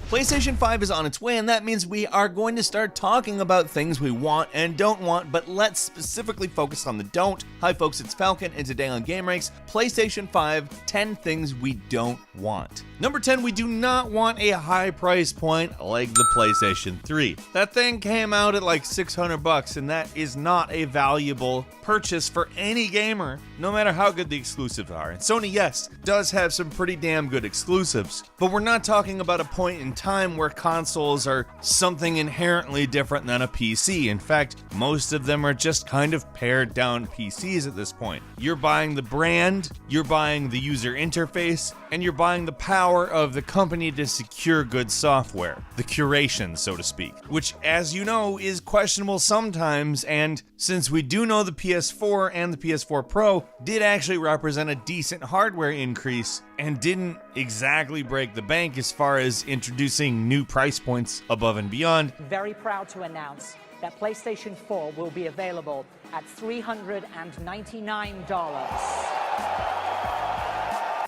PlayStation 5 is on its way, and that means we are going to start talking about things we want and don't want, but let's specifically focus on the don't. Hi folks, it's Falcon, and today on Game Ranks, PlayStation 5, 10 things we don't want. Number 10, we do not want a high price point like the PlayStation 3. That thing came out at like $600, and that is not a valuable purchase for any gamer, no matter how good the exclusives are. And Sony, yes, does have some pretty damn good exclusives, but we're not talking about a point in time where consoles are something inherently different than a PC. In fact, most of them are just kind of pared down PCs at this point. You're buying the brand, you're buying the user interface, and you're buying the power of the company to secure good software. The curation, so to speak, which, as you know, is questionable sometimes, and since we do know the PS4 and the PS4 Pro did actually represent a decent hardware increase and didn't exactly break the bank as far as introducing new price points above and beyond. Very proud to announce that PlayStation 4 will be available at $399.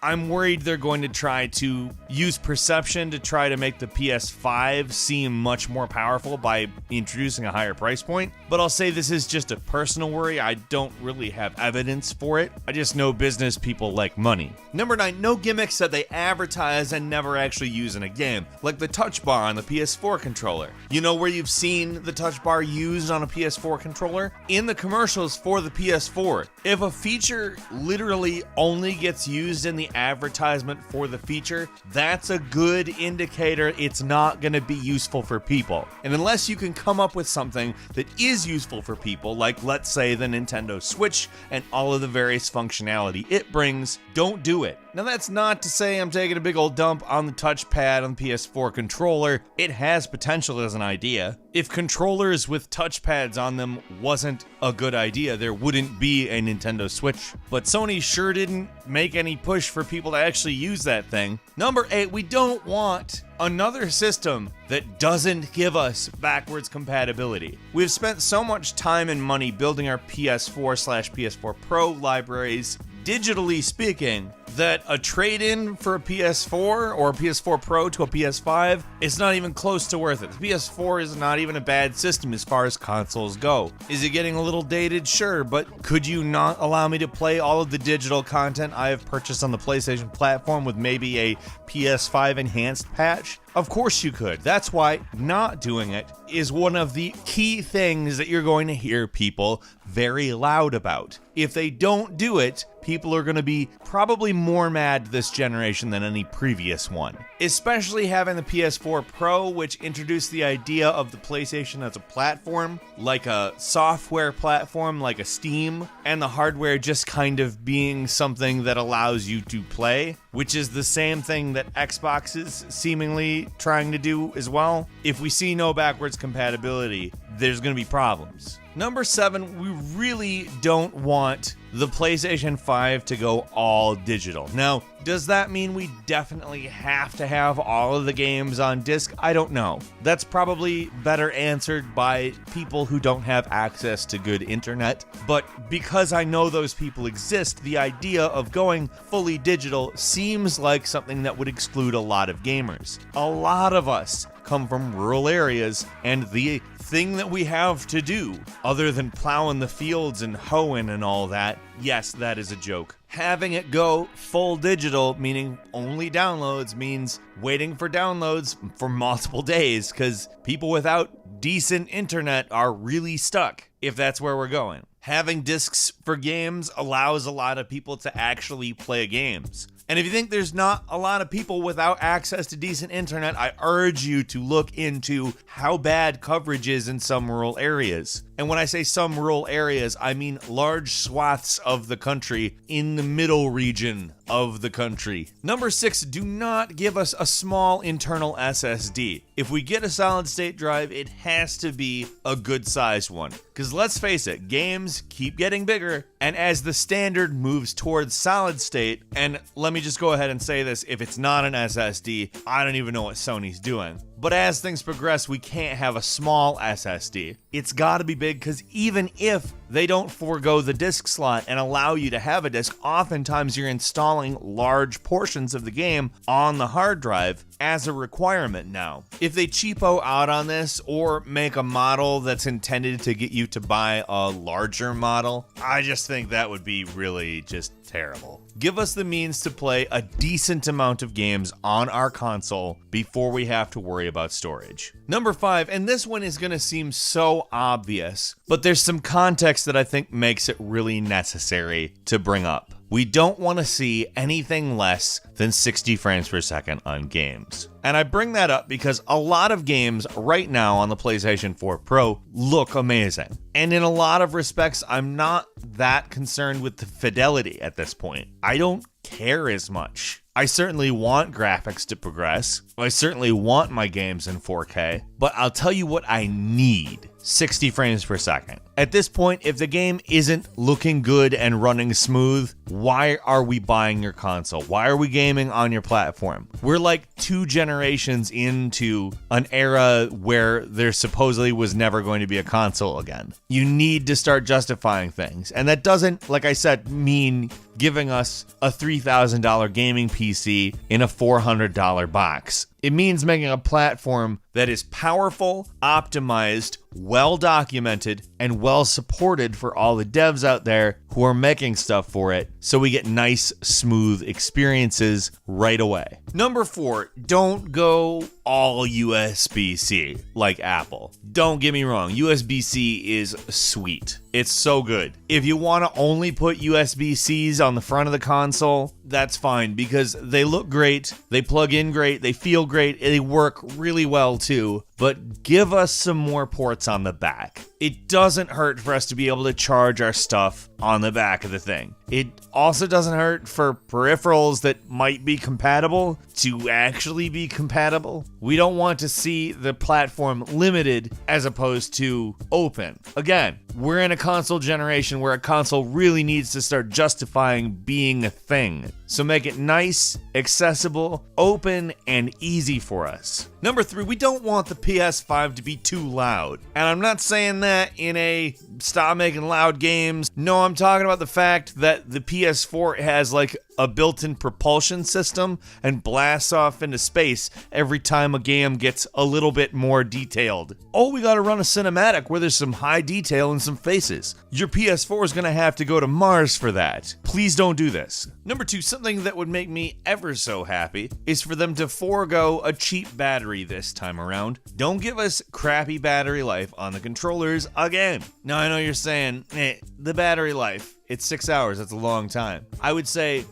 I'm worried they're going to try to use perception to try to make the PS5 seem much more powerful by introducing a higher price point. But I'll say this is just a personal worry. I don't really have evidence for it. I just know business people like money. Number 9, no gimmicks that they advertise and never actually use in a game, like the touch bar on the PS4 controller. You know where you've seen the touch bar used on a PS4 controller? In the commercials for the PS4. If a feature literally only gets used in the advertisement for the feature, that's a good indicator it's not going to be useful for people. And unless you can come up with something that is useful for people, like let's say the Nintendo Switch and all of the various functionality it brings, don't do it. Now that's not to say I'm taking a big old dump on the touchpad on the PS4 controller. It has potential as an idea. If controllers with touchpads on them wasn't a good idea, there wouldn't be a Nintendo Switch. But Sony sure didn't make any push for people to actually use that thing. Number 8, we don't want another system that doesn't give us backwards compatibility. We've spent so much time and money building our PS4/PS4 Pro libraries, digitally speaking, that a trade-in for a PS4 or a PS4 Pro to a PS5 is not even close to worth it. The PS4 is not even a bad system as far as consoles go. Is it getting a little dated? Sure, but could you not allow me to play all of the digital content I have purchased on the PlayStation platform with maybe a PS5 enhanced patch? Of course you could. That's why not doing it is one of the key things that you're going to hear people very loud about. If they don't do it, people are going to be probably more mad this generation than any previous one. Especially having the PS4 Pro, which introduced the idea of the PlayStation as a platform, like a software platform, like a Steam, and the hardware just kind of being something that allows you to play, which is the same thing that Xbox is seemingly trying to do as well. If we see no backwards compatibility, there's going to be problems. Number 7, we really don't want the PlayStation 5 to go all digital. Now, does that mean we definitely have to have all of the games on disc? I don't know. That's probably better answered by people who don't have access to good internet. But because I know those people exist, the idea of going fully digital seems like something that would exclude a lot of gamers. A lot of us come from rural areas, and the thing that we have to do, other than plowing the fields and hoeing and all that, yes, that is a joke. Having it go full digital, meaning only downloads, means waiting for downloads for multiple days, because people without decent internet are really stuck if that's where we're going. Having discs for games allows a lot of people to actually play games. And if you think there's not a lot of people without access to decent internet, I urge you to look into how bad coverage is in some rural areas. And when I say some rural areas, I mean large swaths of the country in the middle region of the country. Number 6, do not give us a small internal SSD. If we get a solid state drive, it has to be a good sized one. Because let's face it, games keep getting bigger, and as the standard moves towards solid state, and let me just go ahead and say this, if it's not an SSD, I don't even know what Sony's doing. But as things progress, we can't have a small SSD. It's gotta be big, because even if they don't forego the disc slot and allow you to have a disc. Oftentimes you're installing large portions of the game on the hard drive as a requirement now. If they cheapo out on this or make a model that's intended to get you to buy a larger model, I just think that would be really just terrible. Give us the means to play a decent amount of games on our console before we have to worry about storage. Number 5, and this one is going to seem so obvious, but there's some context that I think makes it really necessary to bring up. We don't want to see anything less than 60 frames per second on games. And I bring that up because a lot of games right now on the PlayStation 4 Pro look amazing. And in a lot of respects, I'm not that concerned with the fidelity at this point. I don't care as much. I certainly want graphics to progress. I certainly want my games in 4K, but I'll tell you what I need: 60 frames per second. At this point, if the game isn't looking good and running smooth, why are we buying your console? Why are we gaming on your platform? We're like 2 generations into an era where there supposedly was never going to be a console again. You need to start justifying things. And that doesn't, like I said, mean giving us a $3,000 gaming PC in a $400 box. It means making a platform that is powerful, optimized, well documented, and well supported for all the devs out there who are making stuff for it, so we get nice, smooth experiences right away. Number 4, don't go all USB-C like Apple. Don't get me wrong, USB-C is sweet. It's so good. If you want to only put USB-Cs on the front of the console, that's fine, because they look great, they plug in great, they feel great, they work really well too, but give us some more ports on the back. It doesn't hurt for us to be able to charge our stuff on the back of the thing. It also doesn't hurt for peripherals that might be compatible to actually be compatible. We don't want to see the platform limited as opposed to open. Again, we're in a console generation where a console really needs to start justifying being a thing. So make it nice, accessible, open, and easy for us. Number 3, we don't want the PS5 to be too loud. And I'm not saying that in a stop making loud games. No, I'm talking about the fact that the PS4 has like a built-in propulsion system and blasts off into space every time a game gets a little bit more detailed. Oh, we gotta run a cinematic where there's some high detail and some faces. Your PS4 is gonna have to go to Mars for that. Please don't do this. Number 2, something that would make me ever so happy is for them to forego a cheap battery this time around. Don't give us crappy battery life on the controllers again. Now I know you're saying, the battery life, it's 6 hours, that's a long time. I would say,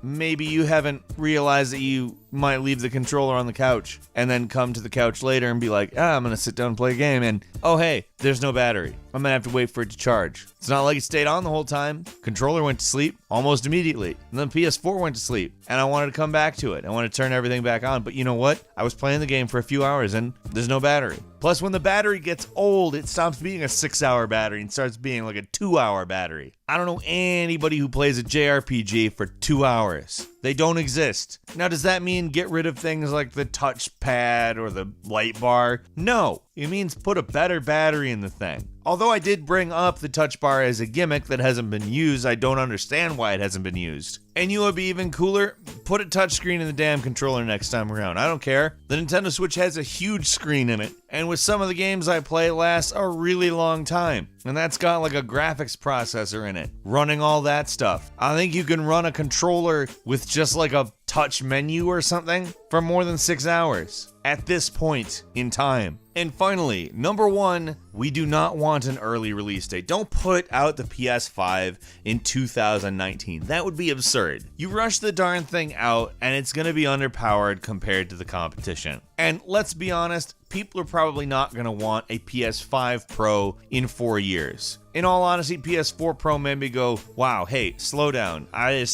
maybe you haven't realized that you might leave the controller on the couch and then come to the couch later and be like, I'm gonna sit down and play a game, and oh hey, there's no battery. I'm gonna have to wait for it to charge. It's not like it stayed on the whole time. Controller went to sleep almost immediately, and then PS4 went to sleep, and I wanted to come back to it. I wanted to turn everything back on, but you know what? I was playing the game for a few hours and there's no battery. Plus, when the battery gets old, it stops being a 6-hour battery and starts being like a 2-hour battery. I don't know anybody who plays a JRPG for 2 hours. They don't exist. Now, does that mean get rid of things like the touchpad or the light bar? No, it means put a better battery in the thing. Although I did bring up the touch bar as a gimmick that hasn't been used, I don't understand why it hasn't been used. And you would be even cooler? Put a touchscreen in the damn controller next time around. I don't care. The Nintendo Switch has a huge screen in it, and with some of the games I play, it lasts a really long time. And that's got like a graphics processor in it, running all that stuff. I think you can run a controller with just like a touch menu or something for more than 6 hours at this point in time. And finally, number 1, we do not want an early release date. Don't put out the PS5 in 2019. That would be absurd. You rush the darn thing out and it's going to be underpowered compared to the competition. And let's be honest, people are probably not going to want a PS5 Pro in 4 years. In all honesty, PS4 Pro made me go, wow, hey, slow down. I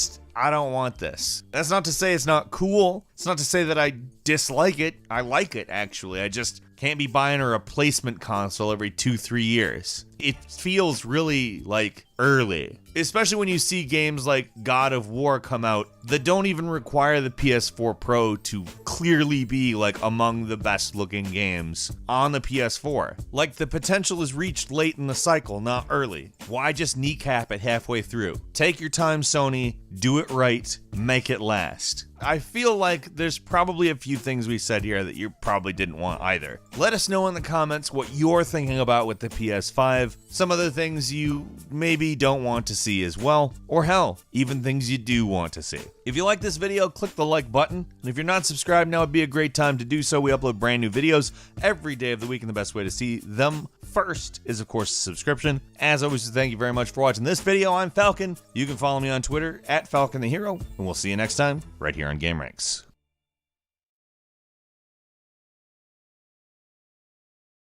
don't want this. That's not to say it's not cool. It's not to say that I dislike it. I like it, actually. I just can't be buying a replacement console every 2-3 years. It feels really, like, early. Especially when you see games like God of War come out that don't even require the PS4 Pro to clearly be like among the best looking games on the PS4. Like, the potential is reached late in the cycle, not early. Why just kneecap it halfway through? Take your time, Sony, do it right, make it last. I feel like there's probably a few things we said here that you probably didn't want either. Let us know in the comments what you're thinking about with the PS5, some other things you maybe don't want to see as well, or hell, even things you do want to see. If you like this video, click the like button, and if you're not subscribed, now would be a great time to do so. We upload brand new videos every day of the week, and the best way to see them first is, of course, a subscription. As always, thank you very much for watching this video. I'm Falcon. You can follow me on Twitter @FalconTheHero, and we'll see you next time right here on Game Ranks.